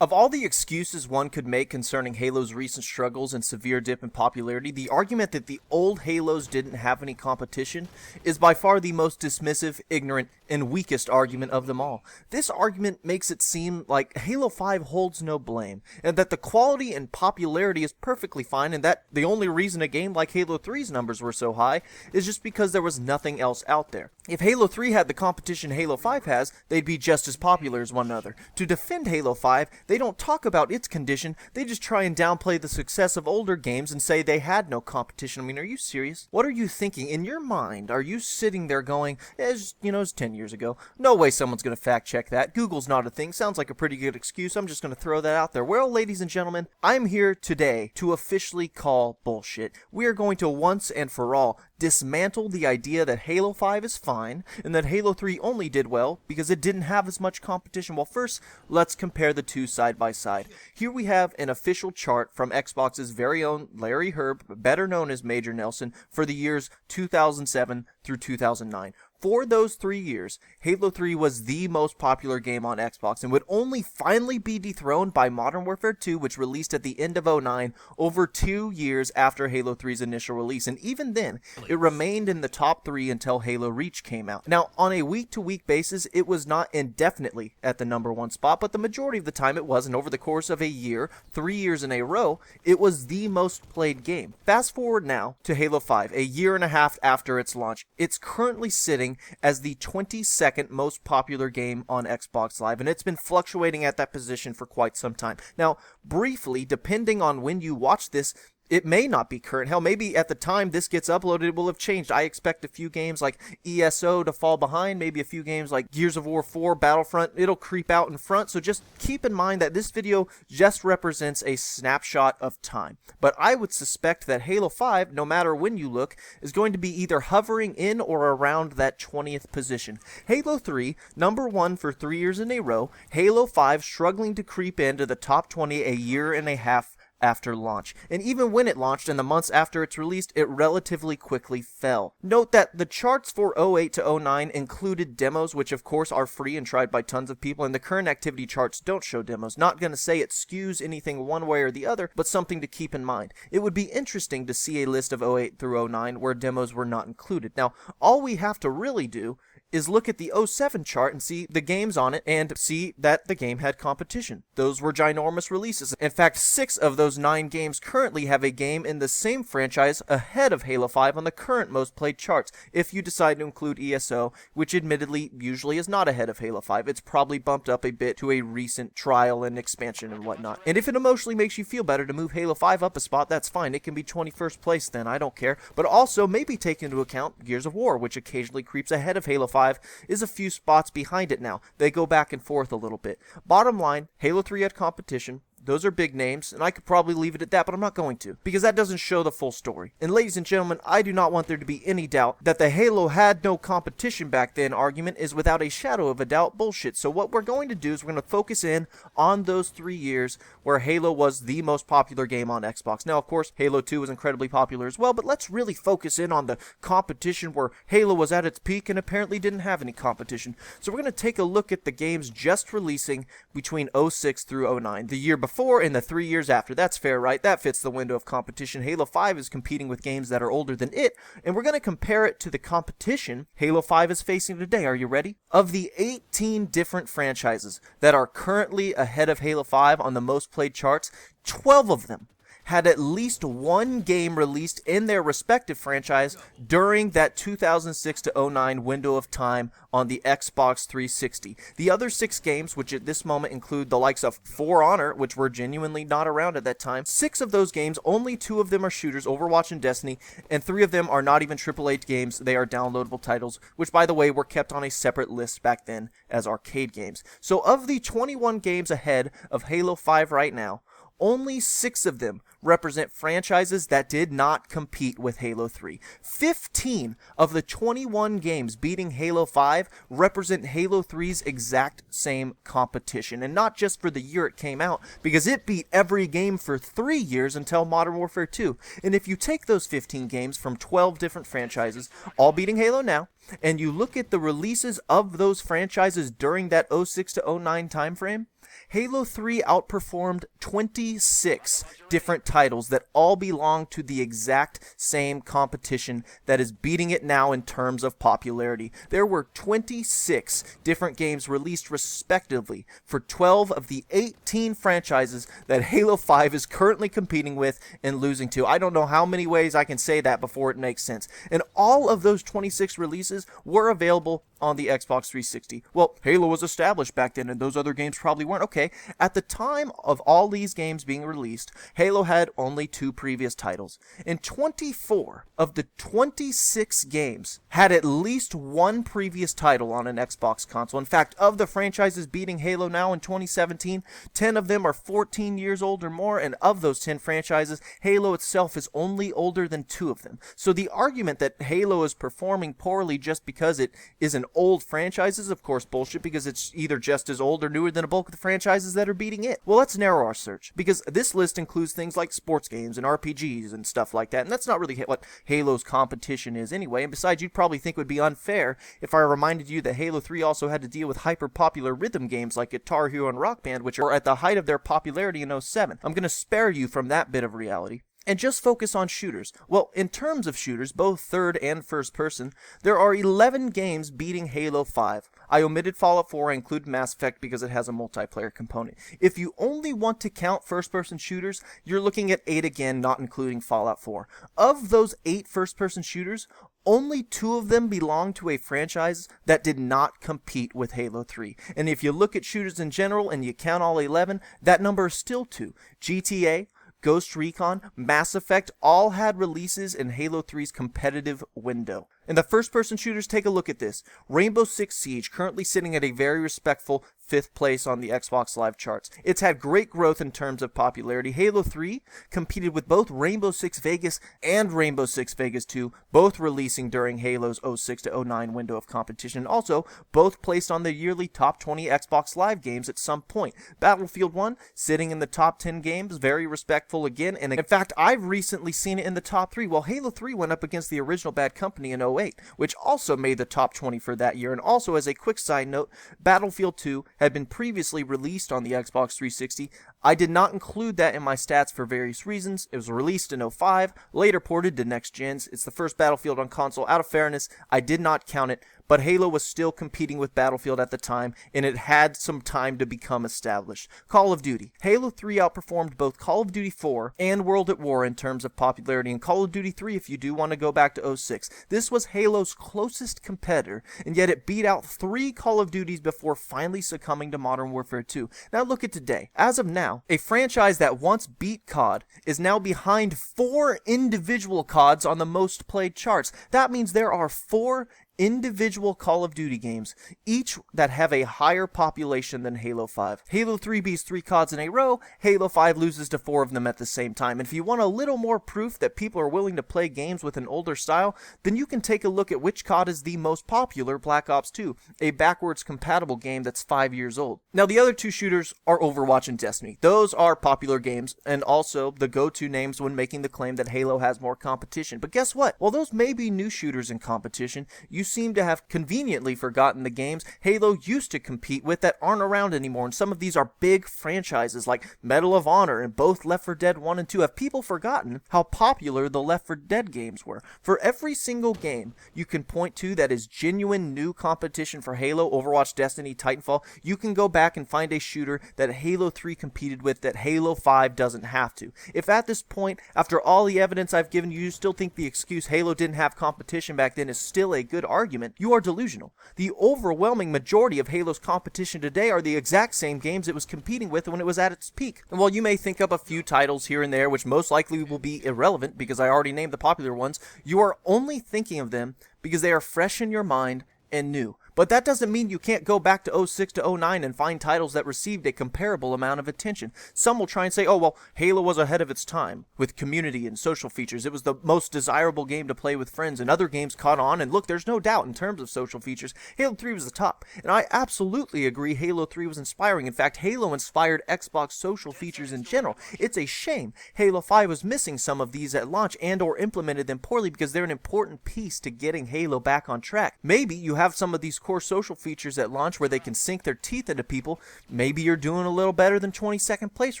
Of all the excuses one could make concerning Halo's recent struggles and severe dip in popularity, the argument that the old Halos didn't have any competition is by far the most dismissive, ignorant, and weakest argument of them all. This argument makes it seem like Halo 5 holds no blame, and that the quality and popularity is perfectly fine, and that the only reason a game like Halo 3's numbers were so high is just because there was nothing else out there. If Halo 3 had the competition Halo 5 has, they'd be just as popular as one another. To defend Halo 5, they don't talk about its condition, they just try and downplay the success of older games and say they had no competition. I mean, are you serious? What are you thinking? In your mind, are you sitting there going, it's 10 years ago. No way someone's going to fact check that. Google's not a thing. Sounds like a pretty good excuse. I'm just going to throw that out there. Well, ladies and gentlemen, I'm here today to officially call bullshit. We are going to once and for all dismantle the idea that Halo 5 is fine and that Halo 3 only did well because it didn't have as much competition. Well, first, let's compare the two side by side. Here we have an official chart from Xbox's very own Larry Herb, better known as Major Nelson, for the years 2007 through 2009. For those 3 years, Halo 3 was the most popular game on Xbox and would only finally be dethroned by Modern Warfare 2, which released at the end of 2009, over 2 years after Halo 3's initial release. And even then, it remained in the top 3 until Halo Reach came out. Now, on a week-to-week basis, it was not indefinitely at the #1 spot, but the majority of the time it was, and over the course of a year, 3 years in a row, it was the most played game. Fast forward now to Halo 5, a year and a half after its launch. It's currently sitting as the 22nd most popular game on Xbox Live, and it's been fluctuating at that position for quite some time. Now, briefly, depending on when you watch this, it may not be current. Hell, maybe at the time this gets uploaded, it will have changed. I expect a few games like ESO to fall behind, maybe a few games like Gears of War 4, Battlefront, it'll creep out in front. So just keep in mind that this video just represents a snapshot of time. But I would suspect that Halo 5, no matter when you look, is going to be either hovering in or around that 20th position. Halo 3, #1 for 3 years in a row. Halo 5 struggling to creep into the top 20 a year and a half after launch. And even when it launched and the months after its release, it relatively quickly fell. Note that the charts for 08 to 09 included demos, which of course are free and tried by tons of people, and the current activity charts don't show demos. Not gonna say it skews anything one way or the other, but something to keep in mind. It would be interesting to see a list of 08 through 09 where demos were not included. Now, all we have to really do is look at the 07 chart and see the games on it and see that the game had competition. Those were ginormous releases. In fact, 6 of those 9 games currently have a game in the same franchise ahead of Halo 5 on the current most played charts, if you decide to include ESO, which admittedly usually is not ahead of Halo 5. It's probably bumped up a bit to a recent trial and expansion and whatnot. And if it emotionally makes you feel better to move Halo 5 up a spot, that's fine. It can be 21st place then, I don't care. But also maybe take into account Gears of War, which occasionally creeps ahead of Halo 5, is a few spots behind it now. They go back and forth a little bit. Bottom line, Halo 3 had competition. Those are big names, and I could probably leave it at that, but I'm not going to, because that doesn't show the full story. And ladies and gentlemen, I do not want there to be any doubt that the Halo had no competition back then argument is without a shadow of a doubt bullshit. So what we're going to do is we're going to focus in on those 3 years where Halo was the most popular game on Xbox. Now, of course, Halo 2 was incredibly popular as well, but let's really focus in on the competition where Halo was at its peak and apparently didn't have any competition. So we're going to take a look at the games just releasing between 06 through 09, the year before and the 3 years after. That's fair, right? That fits the window of competition. Halo 5 is competing with games that are older than it, and we're going to compare it to the competition Halo 5 is facing today. Are you ready? Of the 18 different franchises that are currently ahead of Halo 5 on the most played charts, 12 of them had at least one game released in their respective franchise during that 2006 to 09 window of time on the Xbox 360. The other 6 games, which at this moment include the likes of For Honor, which were genuinely not around at that time, 6 of those games, only 2 of them are shooters, Overwatch and Destiny, and 3 of them are not even AAA games. They are downloadable titles, which by the way were kept on a separate list back then as arcade games. So of the 21 games ahead of Halo 5 right now, only 6 of them represent franchises that did not compete with Halo 3. 15 of the 21 games beating Halo 5 represent Halo 3's exact same competition. And not just for the year it came out, because it beat every game for 3 years until Modern Warfare 2. And if you take those 15 games from 12 different franchises, all beating Halo now, and you look at the releases of those franchises during that 06 to 09 time frame, Halo 3 outperformed 26 different titles that all belong to the exact same competition that is beating it now in terms of popularity. There were 26 different games released respectively for 12 of the 18 franchises that Halo 5 is currently competing with and losing to. I don't know how many ways I can say that before it makes sense. And all of those 26 releases were available on the Xbox 360. Well, Halo was established back then and those other games probably weren't. Okay, at the time of all these games being released, Halo had only 2 previous titles. And 24 of the 26 games had at least 1 previous title on an Xbox console. In fact, of the franchises beating Halo now in 2017, 10 of them are 14 years old or more, and of those 10 franchises, Halo itself is only older than 2 of them. So the argument that Halo is performing poorly just because it is an old franchise is of course bullshit, because it's either just as old or newer than a bulk of the franchises that are beating it. Well, let's narrow our search, because this list includes things like sports games and RPGs and stuff like that, and that's not really what Halo's competition is anyway. And besides, you'd probably think it would be unfair if I reminded you that Halo 3 also had to deal with hyper-popular rhythm games like Guitar Hero and Rock Band, which are at the height of their popularity in 07. I'm going to spare you from that bit of reality and just focus on shooters. Well, in terms of shooters, both third and first person, there are 11 games beating Halo 5. I omitted Fallout 4, I included Mass Effect because it has a multiplayer component. If you only want to count first-person shooters, you're looking at 8 again, not including Fallout 4. Of those 8 first-person shooters, only 2 of them belong to a franchise that did not compete with Halo 3. And if you look at shooters in general and you count all 11, that number is still 2. GTA, Ghost Recon, Mass Effect all had releases in Halo 3's competitive window. And the first-person shooters, take a look at this. Rainbow Six Siege currently sitting at a very respectful 5th place on the Xbox Live charts. It's had great growth in terms of popularity. Halo 3 competed with both Rainbow Six Vegas and Rainbow Six Vegas 2, both releasing during Halo's 06 to 09 window of competition. Also, both placed on the yearly top 20 Xbox Live games at some point. Battlefield 1 sitting in the top 10 games, very respectful again. And in fact, I've recently seen it in the top 3. Well, Halo 3 went up against the original Bad Company in 08, which also made the top 20 for that year. And also, as a quick side note, Battlefield 2 had been previously released on the Xbox 360. I did not include that in my stats for various reasons. It was released in 05, later ported to next gens. It's the first Battlefield on console. Out of fairness, I did not count it, but Halo was still competing with Battlefield at the time, and it had some time to become established. Call of Duty. Halo 3 outperformed both Call of Duty 4 and World at War in terms of popularity, and Call of Duty 3, if you do want to go back to 06. This was Halo's closest competitor, and yet it beat out 3 Call of Duties before finally succumbing to Modern Warfare 2. Now look at today. As of now, a franchise that once beat COD is now behind 4 individual CODs on the most played charts. That means there are 4 individual Call of Duty games, each that have a higher population than Halo 5. Halo 3 beats 3 CODs in a row, Halo 5 loses to 4 of them at the same time. And if you want a little more proof that people are willing to play games with an older style, then you can take a look at which COD is the most popular, Black Ops 2, a backwards compatible game that's 5 years old. Now the other 2 shooters are Overwatch and Destiny. Those are popular games, and also the go-to names when making the claim that Halo has more competition. But guess what? While those may be new shooters in competition, you seem to have conveniently forgotten the games Halo used to compete with that aren't around anymore, and some of these are big franchises like Medal of Honor and both Left 4 Dead 1 and 2. Have people forgotten how popular the Left 4 Dead games were? For every single game you can point to that is genuine new competition for Halo, Overwatch, Destiny, Titanfall, you can go back and find a shooter that Halo 3 competed with that Halo 5 doesn't have to. If at this point, after all the evidence I've given you, you still think the excuse Halo didn't have competition back then is still a good argument, you are delusional. The overwhelming majority of Halo's competition today are the exact same games it was competing with when it was at its peak. And while you may think up a few titles here and there, which most likely will be irrelevant because I already named the popular ones, you are only thinking of them because they are fresh in your mind and new. But that doesn't mean you can't go back to 06 to 09 and find titles that received a comparable amount of attention. Some will try and say, oh, well, Halo was ahead of its time with community and social features. It was the most desirable game to play with friends, and other games caught on. And look, there's no doubt in terms of social features, Halo 3 was the top. And I absolutely agree Halo 3 was inspiring. In fact, Halo inspired Xbox social features in general. It's a shame Halo 5 was missing some of these at launch and or implemented them poorly, because they're an important piece to getting Halo back on track. Maybe you have some of these core social features at launch where they can sink their teeth into people. Maybe you're doing a little better than 22nd place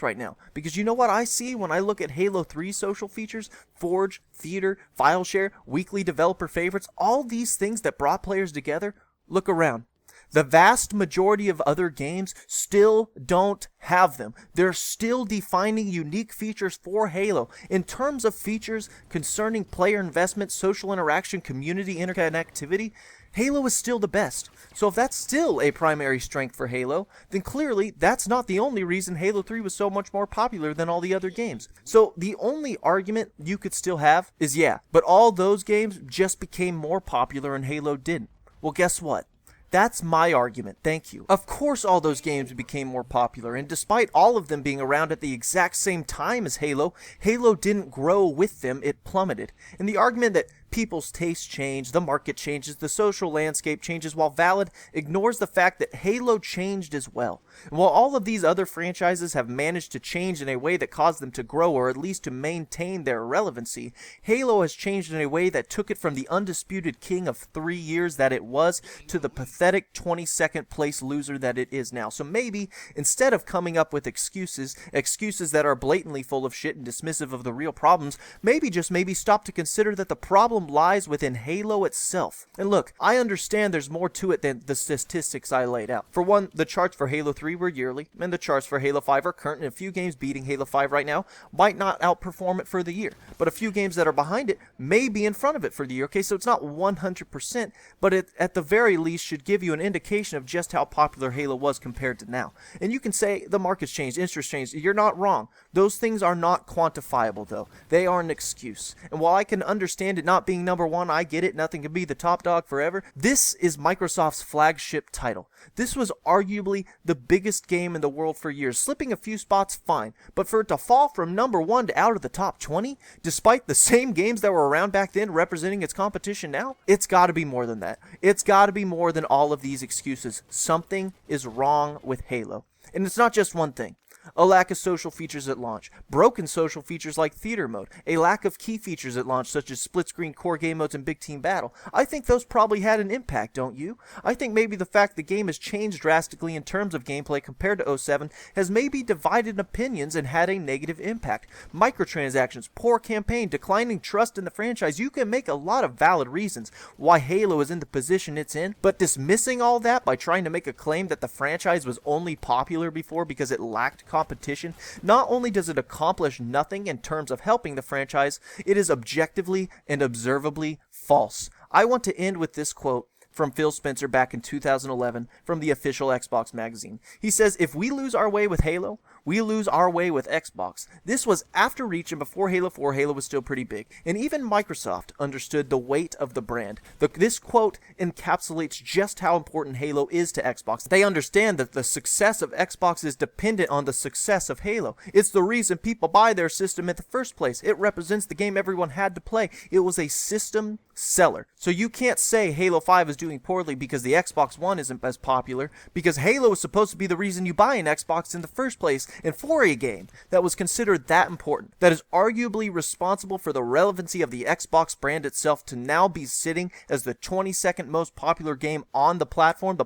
right now. Because you know what I see when I look at Halo 3 social features? Forge, Theater, File Share, weekly developer favorites, all these things that brought players together. Look around. The vast majority of other games still don't have them. They're still defining unique features for Halo. In terms of features concerning player investment, social interaction, community interconnectivity, Halo is still the best. So if that's still a primary strength for Halo, then clearly that's not the only reason Halo 3 was so much more popular than all the other games. So the only argument you could still have is, yeah, but all those games just became more popular and Halo didn't. Well, guess what? That's my argument, thank you. Of course all those games became more popular, and despite all of them being around at the exact same time as Halo, Halo didn't grow with them, it plummeted. And the argument that people's tastes change, the market changes, the social landscape changes, while valid, ignores the fact that Halo changed as well. And while all of these other franchises have managed to change in a way that caused them to grow, or at least to maintain their relevancy, Halo has changed in a way that took it from the undisputed king of 3 years that it was to the pathetic 22nd place loser that it is now. So maybe, instead of coming up with excuses that are blatantly full of shit and dismissive of the real problems, maybe, just maybe, stop to consider that the problem lies within Halo itself. And look, I understand there's more to it than the statistics I laid out. For one, the charts for Halo 3 were yearly, and the charts for Halo 5 are current, and a few games beating Halo 5 right now might not outperform it for the year, but a few games that are behind it may be in front of it for the year. Okay, so it's not 100%, but it at the very least should give you an indication of just how popular Halo was compared to now. And you can say the market's changed, interest changed. You're not wrong. Those things are not quantifiable, though. They are an excuse. And while I can understand it not being number one, I get it, nothing can be the top dog forever. This is Microsoft's flagship title. This was arguably the biggest game in the world for years. Slipping a few spots, fine. But for it to fall from number one to out of the top 20, despite the same games that were around back then representing its competition now, it's got to be more than that. It's got to be more than all of these excuses. Something is wrong with Halo. And it's not just one thing. A lack of social features at launch, broken social features like theater mode, a lack of key features at launch such as split screen core game modes and big team battle. I think those probably had an impact, don't you? I think maybe the fact the game has changed drastically in terms of gameplay compared to 07 has maybe divided opinions and had a negative impact. Microtransactions, poor campaign, declining trust in the franchise. You can make a lot of valid reasons why Halo is in the position it's in, but dismissing all that by trying to make a claim that the franchise was only popular before because it lacked competition, not only does it accomplish nothing in terms of helping the franchise, it is objectively and observably false. I want to end with this quote from Phil Spencer back in 2011 from the official Xbox magazine. He says, "If we lose our way with Halo, we lose our way with Xbox." This was after Reach and before Halo 4. Halo was still pretty big, and even Microsoft understood the weight of the brand. This quote encapsulates just how important Halo is to Xbox. They understand that the success of Xbox is dependent on the success of Halo. It's the reason people buy their system in the first place. It represents the game everyone had to play. It was a system seller. So you can't say Halo 5 is doing poorly because the Xbox One isn't as popular, because Halo is supposed to be the reason you buy an Xbox in the first place, and for a game that was considered that important, that is arguably responsible for the relevancy of the Xbox brand itself, to now be sitting as the 22nd most popular game on the platform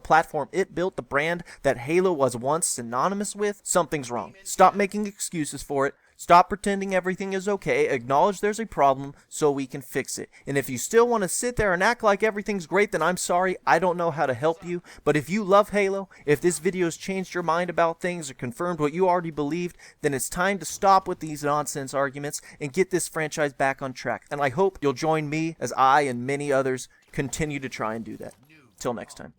it built, the brand that Halo was once synonymous with, something's wrong. Stop making excuses for it. Stop pretending everything is okay. Acknowledge there's a problem so we can fix it. And if you still want to sit there and act like everything's great, then I'm sorry, I don't know how to help you. But if you love Halo, if this video has changed your mind about things or confirmed what you already believed, then it's time to stop with these nonsense arguments and get this franchise back on track. And I hope you'll join me as I and many others continue to try and do that. Till next time.